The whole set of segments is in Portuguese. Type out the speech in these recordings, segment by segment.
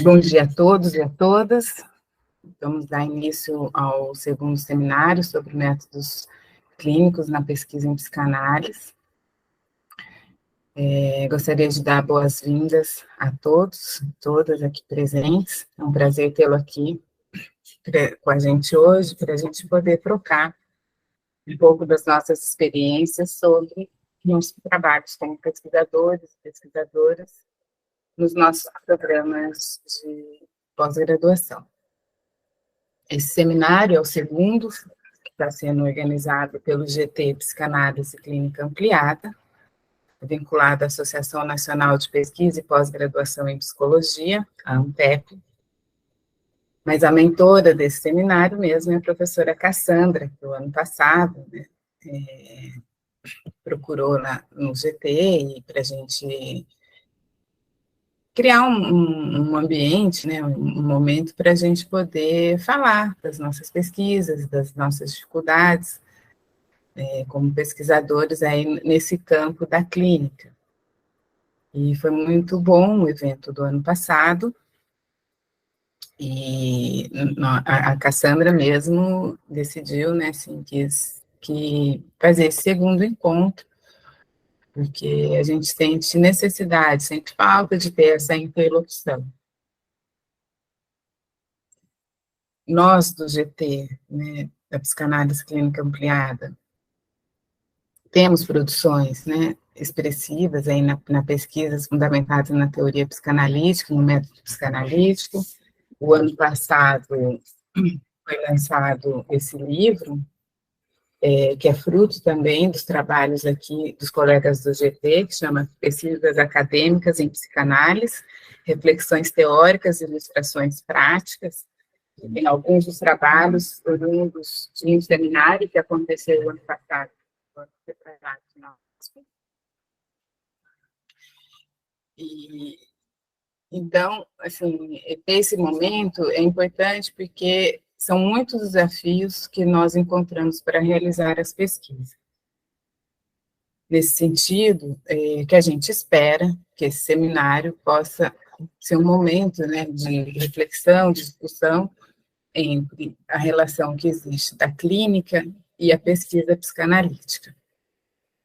Bom dia a todos e a todas. Vamos dar início ao segundo seminário sobre métodos clínicos na pesquisa em psicanálise. Gostaria de dar boas-vindas a todos, todas aqui presentes. É um prazer tê-lo aqui com a gente hoje, para a gente poder trocar um pouco das nossas experiências sobre nossos trabalhos como pesquisadores e pesquisadoras nos nossos programas de pós-graduação. Esse seminário é o segundo, que está sendo organizado pelo GT Psicanálise Clínica Ampliada, vinculado à Associação Nacional de Pesquisa e Pós-Graduação em Psicologia, a ANPEP. Mas a mentora desse seminário mesmo é a professora Cassandra, que o ano passado, né, procurou no GT e para a gente criar um ambiente, né, um momento para a gente poder falar das nossas pesquisas, das nossas dificuldades, como pesquisadores aí nesse campo da clínica. E foi muito bom o evento do ano passado, e a Cassandra mesmo decidiu, né, assim, que fazer esse segundo encontro, porque a gente sente necessidade, sente falta de ter essa interlocução. Nós, do GT, né, da Psicanálise Clínica Ampliada, temos produções, né, expressivas aí na pesquisa fundamentadas na teoria psicanalítica, no método psicanalítico. O ano passado foi lançado esse livro, que é fruto também dos trabalhos aqui dos colegas do GT, que chama Pesquisas Acadêmicas em Psicanálise, Reflexões Teóricas e Ilustrações Práticas. Tem alguns dos trabalhos oriundos de um seminário que aconteceu o ano passado. E, então, assim, esse momento é importante porque são muitos desafios que nós encontramos para realizar as pesquisas. Nesse sentido, que a gente espera que esse seminário possa ser um momento, né, de reflexão, de discussão entre a relação que existe da clínica e a pesquisa psicanalítica,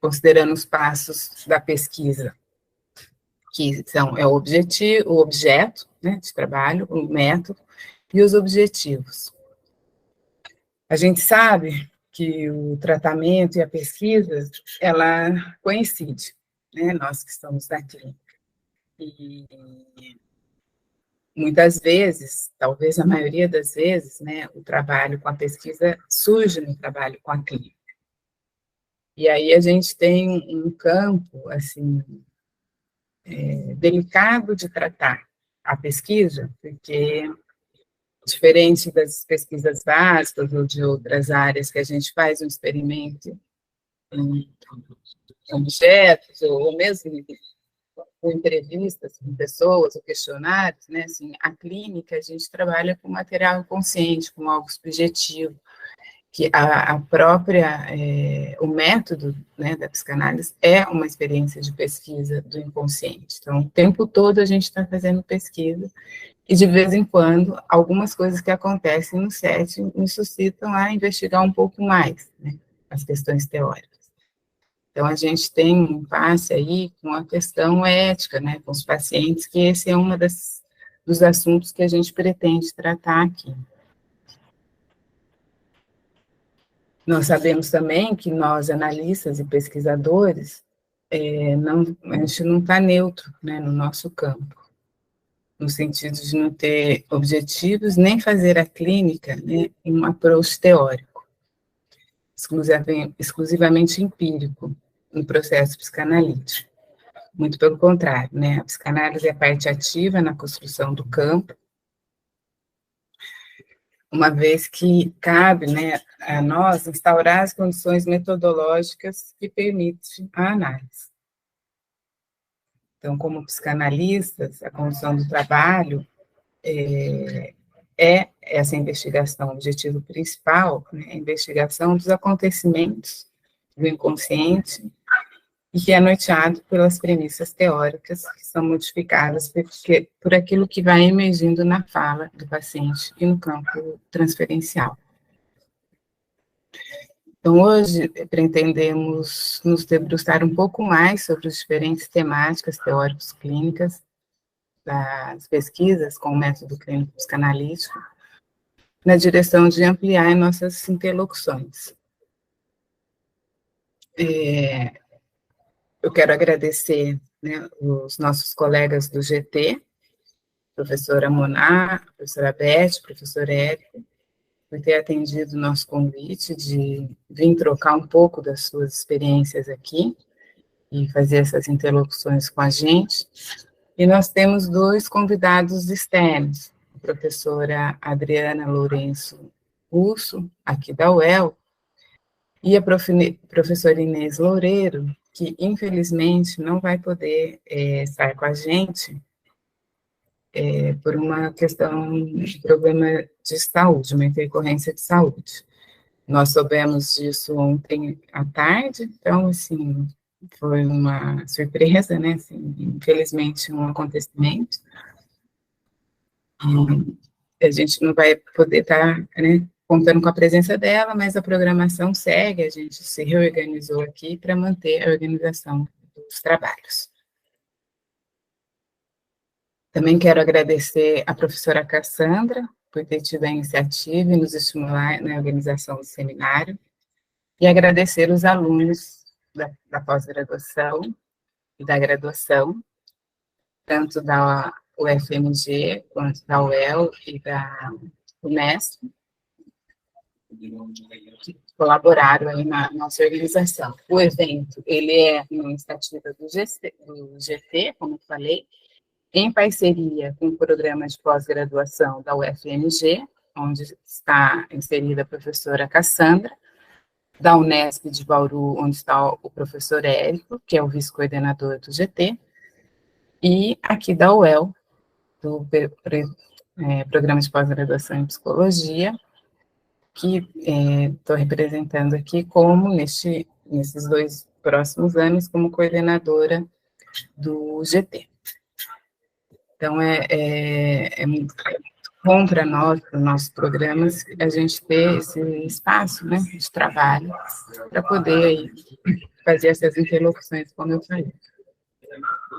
considerando os passos da pesquisa, que são o objetivo, o objeto, né, de trabalho, o método e os objetivos. A gente sabe que o tratamento e a pesquisa, ela coincide, né, nós que estamos na clínica. E muitas vezes, talvez a maioria das vezes, né, o trabalho com a pesquisa surge no trabalho com a clínica. E aí a gente tem um campo, assim, delicado de tratar a pesquisa, porque, diferente das pesquisas básicas ou de outras áreas que a gente faz um experimento em objetos, ou mesmo com entrevistas com pessoas, ou questionários, né, assim, a clínica, a gente trabalha com material inconsciente, com algo subjetivo, que a própria, o método, né, da psicanálise é uma experiência de pesquisa do inconsciente. Então, o tempo todo a gente está fazendo pesquisa, e de vez em quando, algumas coisas que acontecem no setting nos suscitam a investigar um pouco mais, né, as questões teóricas. Então, a gente tem um impasse aí com a questão ética, né, com os pacientes, que esse é um dos assuntos que a gente pretende tratar aqui. Nós sabemos também que nós, analistas e pesquisadores, a gente não está neutro, né, no nosso campo, no sentido de não ter objetivos, nem fazer a clínica, né, em um approach teórico, exclusivamente empírico, no processo psicanalítico. Muito pelo contrário, né, a psicanálise é a parte ativa na construção do campo, uma vez que cabe, né, a nós instaurar as condições metodológicas que permitem a análise. Então, como psicanalistas, a condição do trabalho é essa investigação, o objetivo principal, né, a investigação dos acontecimentos do inconsciente e que é norteado pelas premissas teóricas que são modificadas por aquilo que vai emergindo na fala do paciente e no campo transferencial. Então, hoje, pretendemos nos debruçar um pouco mais sobre as diferentes temáticas teóricos clínicas das pesquisas com o método clínico psicanalítico, na direção de ampliar nossas interlocuções. Eu quero agradecer, né, os nossos colegas do GT, professora Moná, professora Beth, professor Érico, por ter atendido o nosso convite de vir trocar um pouco das suas experiências aqui e fazer essas interlocuções com a gente. E nós temos 2 convidados externos, a professora Adriana Lourenço Russo, aqui da UEL, e a professora Inês Loureiro, que infelizmente não vai poder estar com a gente por uma questão de problema de saúde, uma intercorrência de saúde. Nós soubemos disso ontem à tarde, então, assim, foi uma surpresa, né, assim, infelizmente um acontecimento, e a gente não vai poder estar, né, contando com a presença dela, mas a programação segue, a gente se reorganizou aqui para manter a organização dos trabalhos. Também quero agradecer à professora Cassandra por ter tido a iniciativa e nos estimular na organização do seminário, e agradecer os alunos da pós-graduação e da graduação, tanto da UFMG, quanto da UEL e da Unesp, que colaboraram aí na nossa organização. O evento, ele é uma iniciativa do GT, como eu falei, em parceria com o programa de pós-graduação da UFMG, onde está inserida a professora Cassandra, da Unesp de Bauru, onde está o professor Érico, que é o vice-coordenador do GT, e aqui da UEL, do Programa de Pós-Graduação em Psicologia, que estou representando aqui como, nesses 2 próximos anos, como coordenadora do GT. Então, é muito bom para nós, para os nossos programas, a gente ter esse espaço, né, de trabalho, para poder aí, fazer essas interlocuções, como eu falei.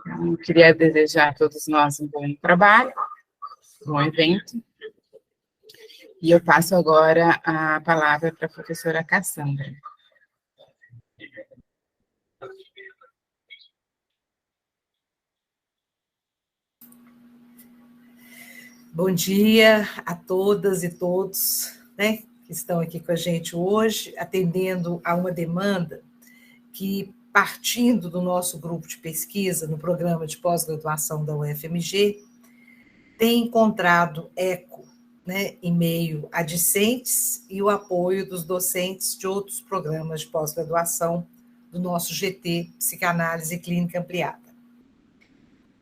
Então, queria desejar a todos nós um bom trabalho, um bom evento, e eu passo agora a palavra para a professora Cassandra. Bom dia a todas e todos, né, que estão aqui com a gente hoje, atendendo a uma demanda que, partindo do nosso grupo de pesquisa no programa de pós-graduação da UFMG, tem encontrado eco, né, em meio a discentes e o apoio dos docentes de outros programas de pós-graduação do nosso GT, Psicanálise Clínica Ampliada.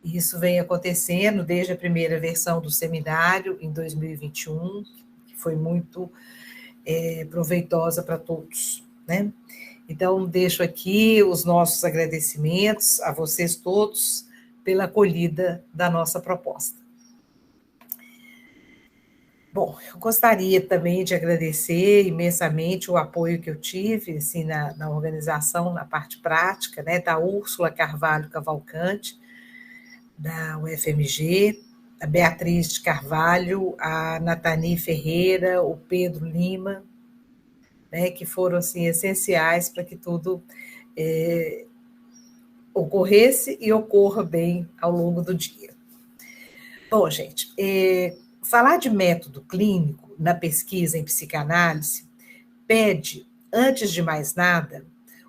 Isso vem acontecendo desde a primeira versão do seminário, em 2021, que foi muito proveitosa para todos, né? Então, deixo aqui os nossos agradecimentos a vocês todos pela acolhida da nossa proposta. Bom, eu gostaria também de agradecer imensamente o apoio que eu tive assim, na organização, na parte prática, né, da Úrsula Carvalho Cavalcante, da UFMG, a Beatriz de Carvalho, a Natani Ferreira, o Pedro Lima, né, que foram assim, essenciais para que tudo ocorresse e ocorra bem ao longo do dia. Bom, gente, falar de método clínico na pesquisa em psicanálise pede, antes de mais nada,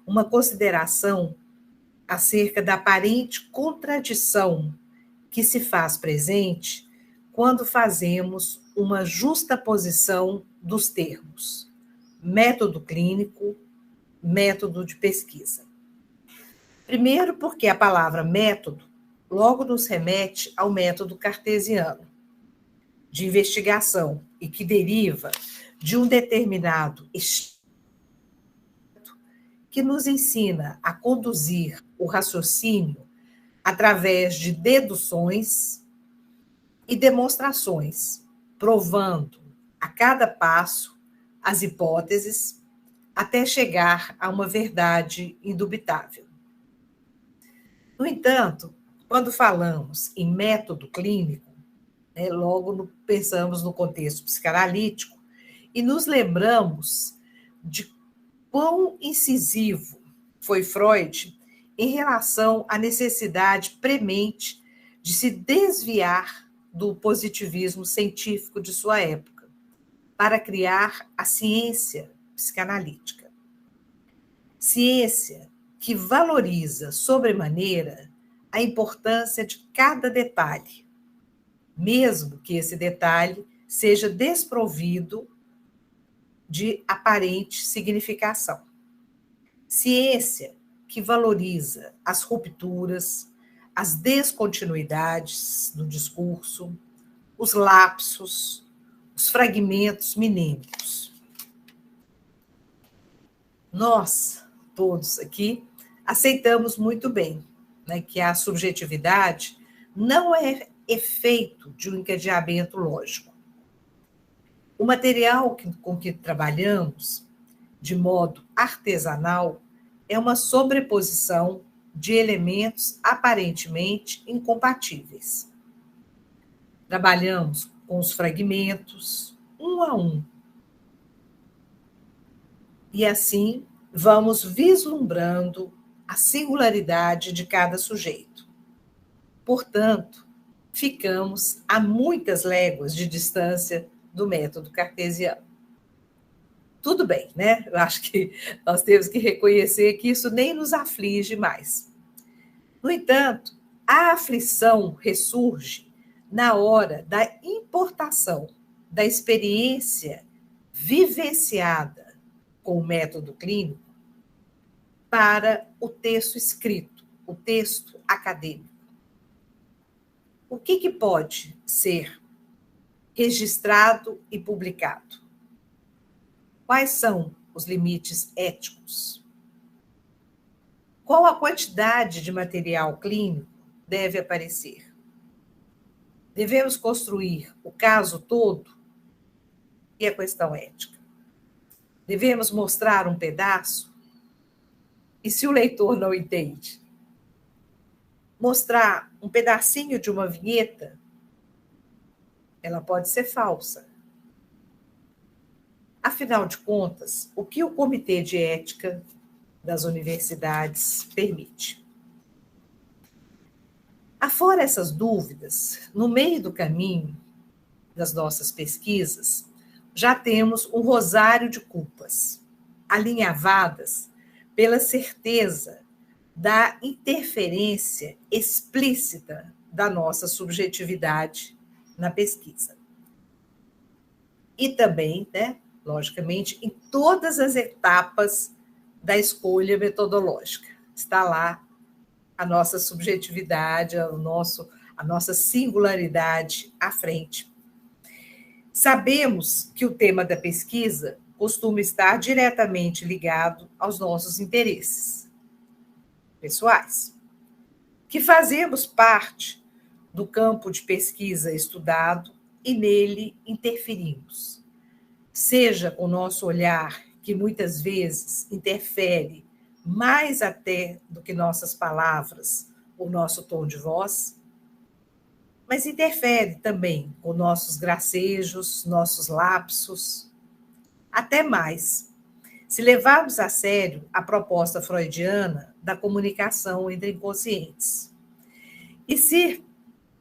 uma consideração acerca da aparente contradição que se faz presente quando fazemos uma justaposição dos termos método clínico, método de pesquisa. Primeiro, porque a palavra método logo nos remete ao método cartesiano de investigação e que deriva de um determinado estilo que nos ensina a conduzir o raciocínio através de deduções e demonstrações, provando a cada passo as hipóteses até chegar a uma verdade indubitável. No entanto, quando falamos em método clínico, logo pensamos no contexto psicanalítico e nos lembramos de quão incisivo foi Freud em relação à necessidade premente de se desviar do positivismo científico de sua época para criar a ciência psicanalítica. Ciência que valoriza sobremaneira a importância de cada detalhe, mesmo que esse detalhe seja desprovido de aparente significação. Ciência que valoriza as rupturas, as descontinuidades do discurso, os lapsos, os fragmentos minêmicos. Nós, todos aqui, aceitamos muito bem, que a subjetividade não é efeito de um encadeamento lógico. O material com que trabalhamos, de modo artesanal, é uma sobreposição de elementos aparentemente incompatíveis. Trabalhamos com os fragmentos, um a um. E assim vamos vislumbrando a singularidade de cada sujeito. Portanto, ficamos a muitas léguas de distância do método cartesiano. Tudo bem, né? Eu acho que nós temos que reconhecer que isso nem nos aflige mais. No entanto, a aflição ressurge na hora da importação da experiência vivenciada com o método clínico para o texto escrito, o texto acadêmico. O que pode ser registrado e publicado? Quais são os limites éticos? Qual a quantidade de material clínico deve aparecer? Devemos construir o caso todo? E a questão ética? Devemos mostrar um pedaço? E se o leitor não entende? Mostrar um pedacinho de uma vinheta? Ela pode ser falsa. Afinal de contas, o que o Comitê de Ética das universidades permite? Afora essas dúvidas, no meio do caminho das nossas pesquisas, já temos um rosário de culpas, alinhavadas pela certeza da interferência explícita da nossa subjetividade na pesquisa. E também, logicamente, em todas as etapas da escolha metodológica. Está lá a nossa subjetividade, a nossa singularidade à frente. Sabemos que o tema da pesquisa costuma estar diretamente ligado aos nossos interesses pessoais, que fazemos parte do campo de pesquisa estudado e nele interferimos, seja com o nosso olhar, que muitas vezes interfere mais até do que nossas palavras, o nosso tom de voz, mas interfere também com nossos gracejos, nossos lapsos, até mais, se levarmos a sério a proposta freudiana da comunicação entre inconscientes. E se,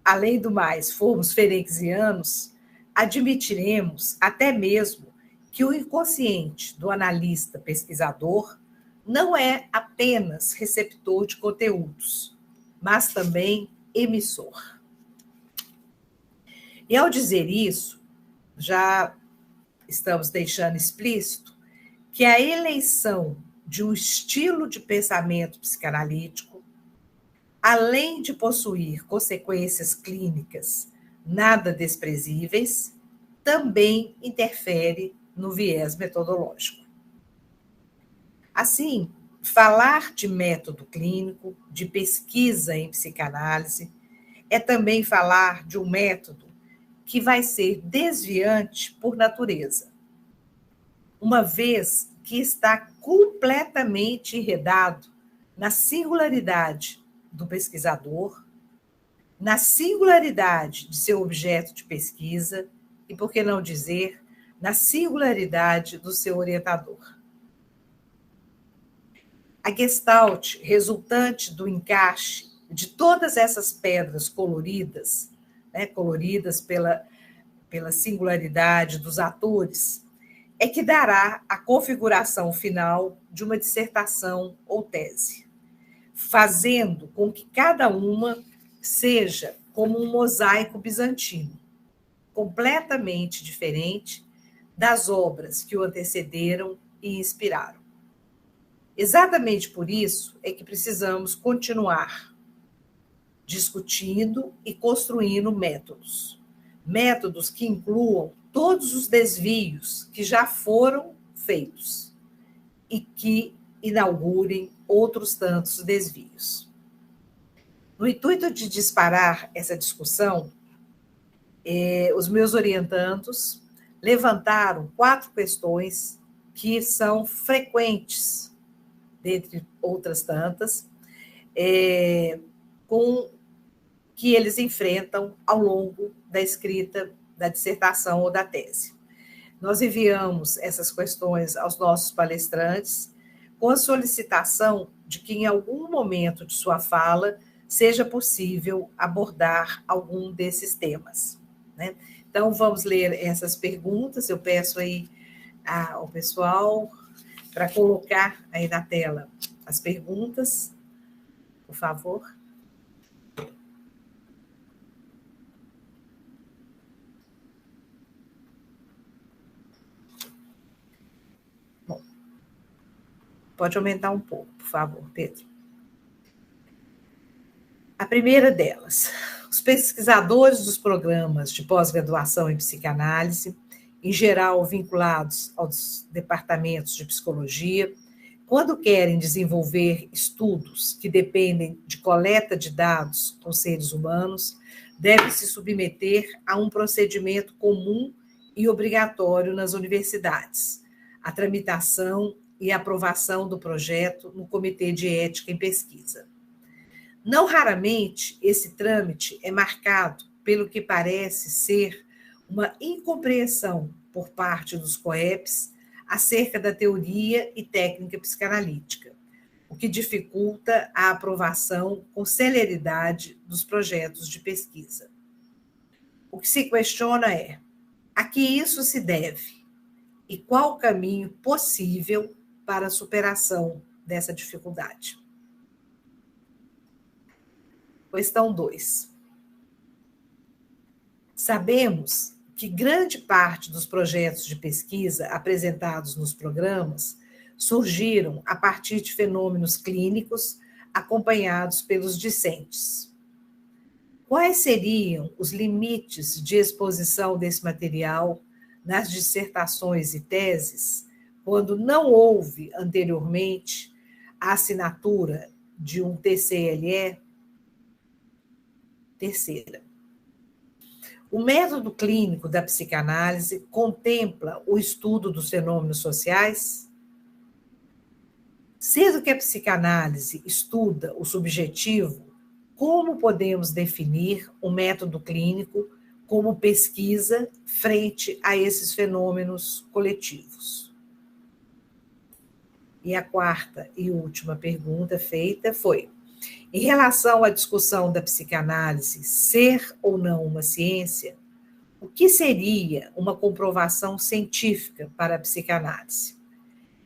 além do mais, formos ferencianos, admitiremos até mesmo que o inconsciente do analista pesquisador não é apenas receptor de conteúdos, mas também emissor. E ao dizer isso, já estamos deixando explícito que a eleição de um estilo de pensamento psicanalítico, além de possuir consequências clínicas nada desprezíveis, também interfere no viés metodológico. Assim, falar de método clínico, de pesquisa em psicanálise, é também falar de um método que vai ser desviante por natureza, uma vez que está completamente enredado na singularidade do pesquisador, na singularidade de seu objeto de pesquisa e, por que não dizer, na singularidade do seu orientador. A Gestalt, resultante do encaixe de todas essas pedras coloridas, né, coloridas pela singularidade dos atores, é que dará a configuração final de uma dissertação ou tese, fazendo com que cada uma seja como um mosaico bizantino, completamente diferente das obras que o antecederam e inspiraram. Exatamente por isso é que precisamos continuar discutindo e construindo métodos. Métodos que incluam todos os desvios que já foram feitos e que inaugurem outros tantos desvios. No intuito de disparar essa discussão, os meus orientandos levantaram 4 questões que são frequentes, dentre outras tantas, que eles enfrentam ao longo da escrita da dissertação ou da tese. Nós enviamos essas questões aos nossos palestrantes com a solicitação de que, em algum momento de sua fala, seja possível abordar algum desses temas, né? Então, vamos ler essas perguntas. Eu peço aí ao pessoal para colocar aí na tela as perguntas, por favor. Bom, pode aumentar um pouco, por favor, Pedro. A primeira delas: os pesquisadores dos programas de pós-graduação em psicanálise, em geral vinculados aos departamentos de psicologia, quando querem desenvolver estudos que dependem de coleta de dados com seres humanos, devem se submeter a um procedimento comum e obrigatório nas universidades: a tramitação e aprovação do projeto no Comitê de Ética em Pesquisa. Não raramente, esse trâmite é marcado pelo que parece ser uma incompreensão por parte dos COEPs acerca da teoria e técnica psicanalítica, o que dificulta a aprovação com celeridade dos projetos de pesquisa. O que se questiona é: a que isso se deve e qual o caminho possível para a superação dessa dificuldade? Questão 2. Sabemos que grande parte dos projetos de pesquisa apresentados nos programas surgiram a partir de fenômenos clínicos acompanhados pelos discentes. Quais seriam os limites de exposição desse material nas dissertações e teses, quando não houve anteriormente a assinatura de um TCLE? Terceira: o método clínico da psicanálise contempla o estudo dos fenômenos sociais? Sendo que a psicanálise estuda o subjetivo, como podemos definir o método clínico como pesquisa frente a esses fenômenos coletivos? E a quarta e última pergunta feita foi: em relação à discussão da psicanálise ser ou não uma ciência, o que seria uma comprovação científica para a psicanálise?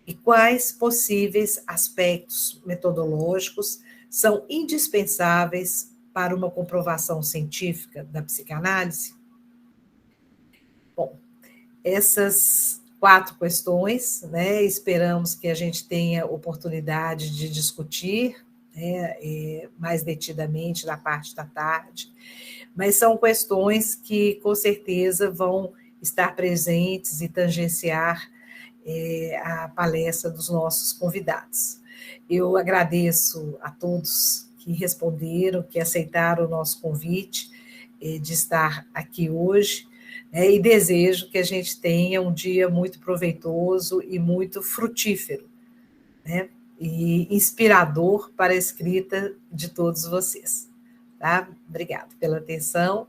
E quais possíveis aspectos metodológicos são indispensáveis para uma comprovação científica da psicanálise? Bom, essas 4 questões, né, esperamos que a gente tenha oportunidade de discutir, né, mais detidamente na parte da tarde, mas são questões que, com certeza, vão estar presentes e tangenciar a palestra dos nossos convidados. Eu agradeço a todos que responderam, que aceitaram o nosso convite de estar aqui hoje, né, e desejo que a gente tenha um dia muito proveitoso e muito frutífero, né, e inspirador para a escrita de todos vocês. Tá? Obrigada pela atenção